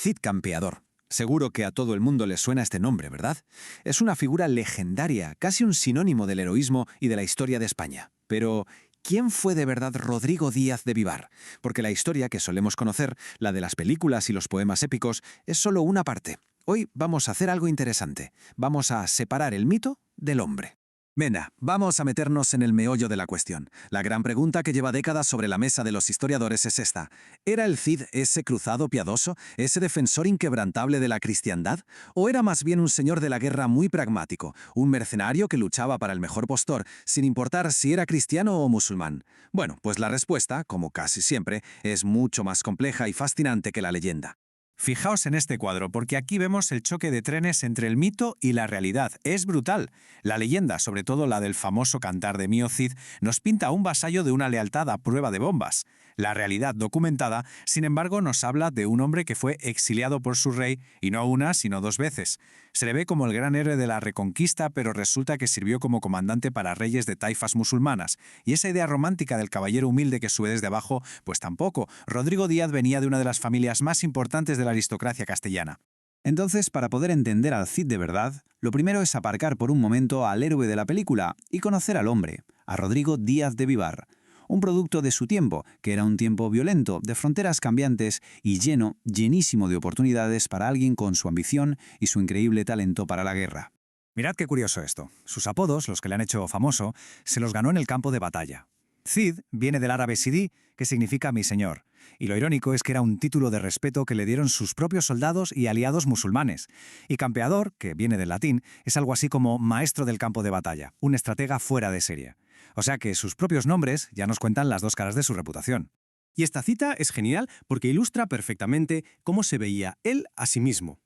Cid Campeador. Seguro que a todo el mundo le suena este nombre, ¿verdad? Es una figura legendaria, casi un sinónimo del heroísmo y de la historia de España. Pero, ¿quién fue de verdad Rodrigo Díaz de Vivar? Porque la historia que solemos conocer, la de las películas y los poemas épicos, es solo una parte. Hoy vamos a hacer algo interesante. Vamos a separar el mito del hombre. Venga, vamos a meternos en el meollo de la cuestión. La gran pregunta que lleva décadas sobre la mesa de los historiadores es esta. ¿Era el Cid ese cruzado piadoso, ese defensor inquebrantable de la cristiandad? ¿O era más bien un señor de la guerra muy pragmático, un mercenario que luchaba para el mejor postor, sin importar si era cristiano o musulmán? Bueno, pues la respuesta, como casi siempre, es mucho más compleja y fascinante que la leyenda. Fijaos en este cuadro, porque aquí vemos el choque de trenes entre el mito y la realidad. Es brutal. La leyenda, sobre todo la del famoso cantar de Mío Cid, nos pinta a un vasallo de una lealtad a prueba de bombas. La realidad documentada, sin embargo, nos habla de un hombre que fue exiliado por su rey, y no una, sino dos veces. Se le ve como el gran héroe de la Reconquista, pero resulta que sirvió como comandante para reyes de taifas musulmanas. Y esa idea romántica del caballero humilde que sube desde abajo, pues tampoco. Rodrigo Díaz venía de una de las familias más importantes de la aristocracia castellana. Entonces, para poder entender al Cid de verdad, lo primero es aparcar por un momento al héroe de la película y conocer al hombre, a Rodrigo Díaz de Vivar, un producto de su tiempo, que era un tiempo violento, de fronteras cambiantes y llenísimo de oportunidades para alguien con su ambición y su increíble talento para la guerra. Mirad qué curioso esto. Sus apodos, los que le han hecho famoso, se los ganó en el campo de batalla. Cid viene del árabe Sidi, que significa mi señor. Y lo irónico es que era un título de respeto que le dieron sus propios soldados y aliados musulmanes. Y campeador, que viene del latín, es algo así como maestro del campo de batalla, un estratega fuera de serie. O sea que sus propios nombres ya nos cuentan las dos caras de su reputación. Y esta cita es genial porque ilustra perfectamente cómo se veía él a sí mismo.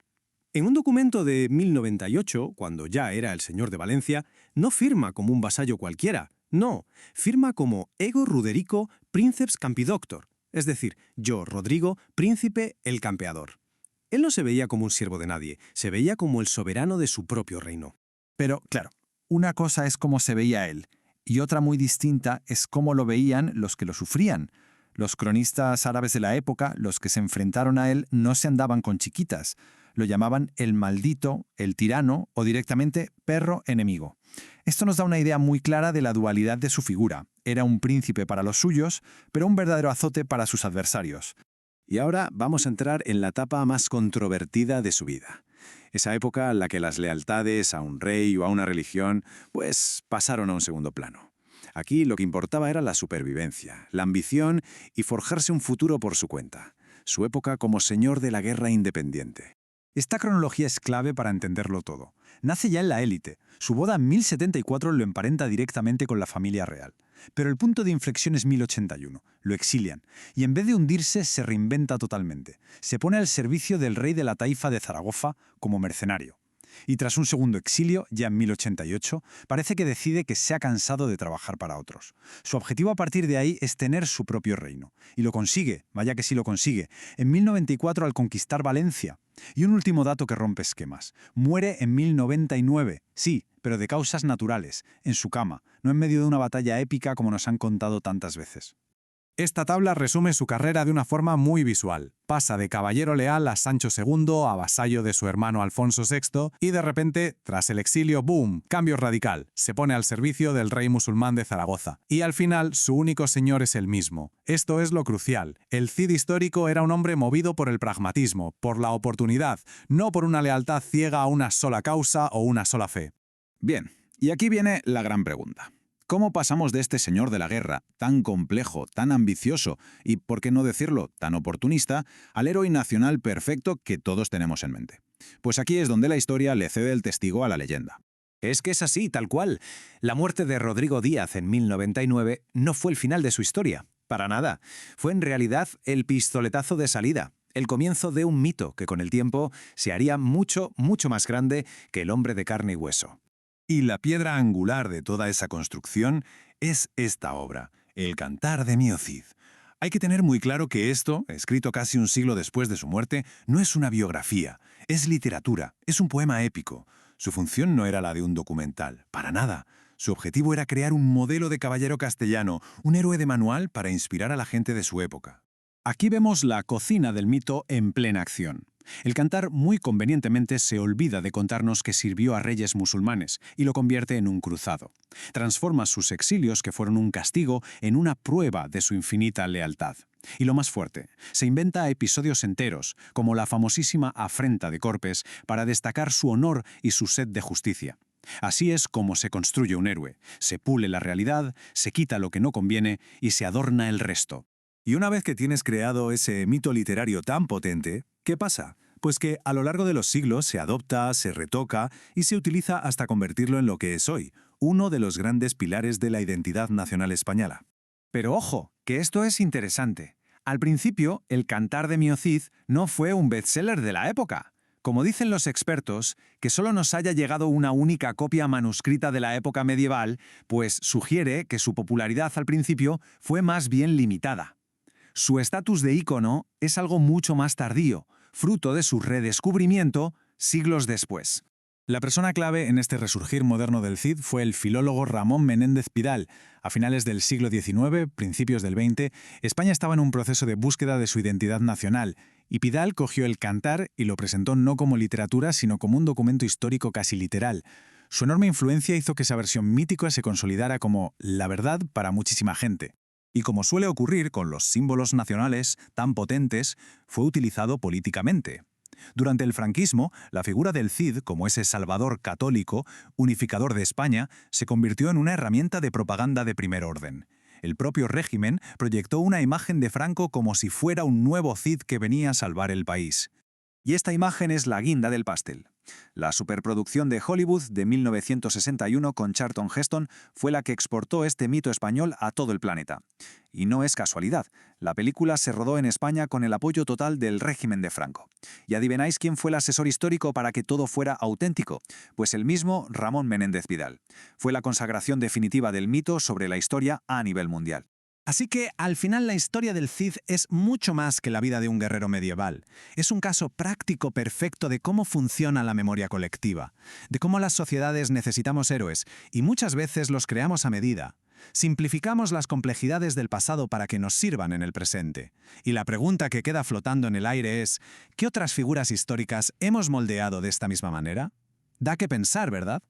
En un documento de 1098, cuando ya era el señor de Valencia, no firma como un vasallo cualquiera. No, firma como Ego Ruderico Princeps Campidoctor, es decir, yo, Rodrigo, príncipe el campeador. Él no se veía como un siervo de nadie, se veía como el soberano de su propio reino. Pero, claro, una cosa es cómo se veía él, y otra muy distinta es cómo lo veían los que lo sufrían. Los cronistas árabes de la época, los que se enfrentaron a él, no se andaban con chiquitas. Lo llamaban el maldito, el tirano o directamente perro enemigo. Esto nos da una idea muy clara de la dualidad de su figura. Era un príncipe para los suyos, pero un verdadero azote para sus adversarios. Y ahora vamos a entrar en la etapa más controvertida de su vida. Esa época en la que las lealtades a un rey o a una religión, pues pasaron a un segundo plano. Aquí lo que importaba era la supervivencia, la ambición y forjarse un futuro por su cuenta. Su época como señor de la guerra independiente. Esta cronología es clave para entenderlo todo. Nace ya en la élite. Su boda en 1074 lo emparenta directamente con la familia real. Pero el punto de inflexión es 1081. Lo exilian. Y en vez de hundirse, se reinventa totalmente. Se pone al servicio del rey de la taifa de Zaragoza como mercenario. Y tras un segundo exilio, ya en 1088, parece que decide que se ha cansado de trabajar para otros. Su objetivo a partir de ahí es tener su propio reino. Y lo consigue, vaya que sí lo consigue, en 1094 al conquistar Valencia. Y un último dato que rompe esquemas. Muere en 1099, sí, pero de causas naturales, en su cama, no en medio de una batalla épica como nos han contado tantas veces. Esta tabla resume su carrera de una forma muy visual. Pasa de caballero leal a Sancho II, a vasallo de su hermano Alfonso VI, y de repente, tras el exilio, ¡boom!, cambio radical. Se pone al servicio del rey musulmán de Zaragoza. Y al final, su único señor es el mismo. Esto es lo crucial. El Cid histórico era un hombre movido por el pragmatismo, por la oportunidad, no por una lealtad ciega a una sola causa o una sola fe. Bien, y aquí viene la gran pregunta. ¿Cómo pasamos de este señor de la guerra, tan complejo, tan ambicioso y, por qué no decirlo, tan oportunista, al héroe nacional perfecto que todos tenemos en mente? Pues aquí es donde la historia le cede el testigo a la leyenda. Es que es así, tal cual. La muerte de Rodrigo Díaz en 1099 no fue el final de su historia. Para nada. Fue en realidad el pistoletazo de salida. El comienzo de un mito que con el tiempo se haría mucho, mucho más grande que el hombre de carne y hueso. Y la piedra angular de toda esa construcción es esta obra, El Cantar de Mío Cid. Hay que tener muy claro que esto, escrito casi un siglo después de su muerte, no es una biografía, es literatura, es un poema épico. Su función no era la de un documental, para nada. Su objetivo era crear un modelo de caballero castellano, un héroe de manual para inspirar a la gente de su época. Aquí vemos la cocina del mito en plena acción. El Cantar muy convenientemente se olvida de contarnos que sirvió a reyes musulmanes y lo convierte en un cruzado. Transforma sus exilios, que fueron un castigo, en una prueba de su infinita lealtad. Y lo más fuerte, se inventa episodios enteros, como la famosísima afrenta de Corpes, para destacar su honor y su sed de justicia. Así es como se construye un héroe. Se pule la realidad, se quita lo que no conviene y se adorna el resto. Y una vez que tienes creado ese mito literario tan potente, ¿qué pasa? Pues que a lo largo de los siglos se adopta, se retoca y se utiliza hasta convertirlo en lo que es hoy, uno de los grandes pilares de la identidad nacional española. Pero ojo, que esto es interesante. Al principio, El Cantar de Mio Cid no fue un bestseller de la época. Como dicen los expertos, que solo nos haya llegado una única copia manuscrita de la época medieval, pues sugiere que su popularidad al principio fue más bien limitada. Su estatus de ícono es algo mucho más tardío, fruto de su redescubrimiento siglos después. La persona clave en este resurgir moderno del Cid fue el filólogo Ramón Menéndez Pidal. A finales del siglo XIX, principios del XX, España estaba en un proceso de búsqueda de su identidad nacional, y Pidal cogió el Cantar y lo presentó no como literatura, sino como un documento histórico casi literal. Su enorme influencia hizo que esa versión mítica se consolidara como la verdad para muchísima gente. Y como suele ocurrir con los símbolos nacionales tan potentes, fue utilizado políticamente. Durante el franquismo, la figura del Cid, como ese salvador católico, unificador de España, se convirtió en una herramienta de propaganda de primer orden. El propio régimen proyectó una imagen de Franco como si fuera un nuevo Cid que venía a salvar el país. Y esta imagen es la guinda del pastel. La superproducción de Hollywood de 1961 con Charlton Heston fue la que exportó este mito español a todo el planeta. Y no es casualidad, la película se rodó en España con el apoyo total del régimen de Franco. ¿Y adivináis quién fue el asesor histórico para que todo fuera auténtico? Pues el mismo Ramón Menéndez Pidal. Fue la consagración definitiva del mito sobre la historia a nivel mundial. Así que, al final, la historia del Cid es mucho más que la vida de un guerrero medieval. Es un caso práctico perfecto de cómo funciona la memoria colectiva, de cómo las sociedades necesitamos héroes, y muchas veces los creamos a medida. Simplificamos las complejidades del pasado para que nos sirvan en el presente. Y la pregunta que queda flotando en el aire es, ¿qué otras figuras históricas hemos moldeado de esta misma manera? Da que pensar, ¿verdad?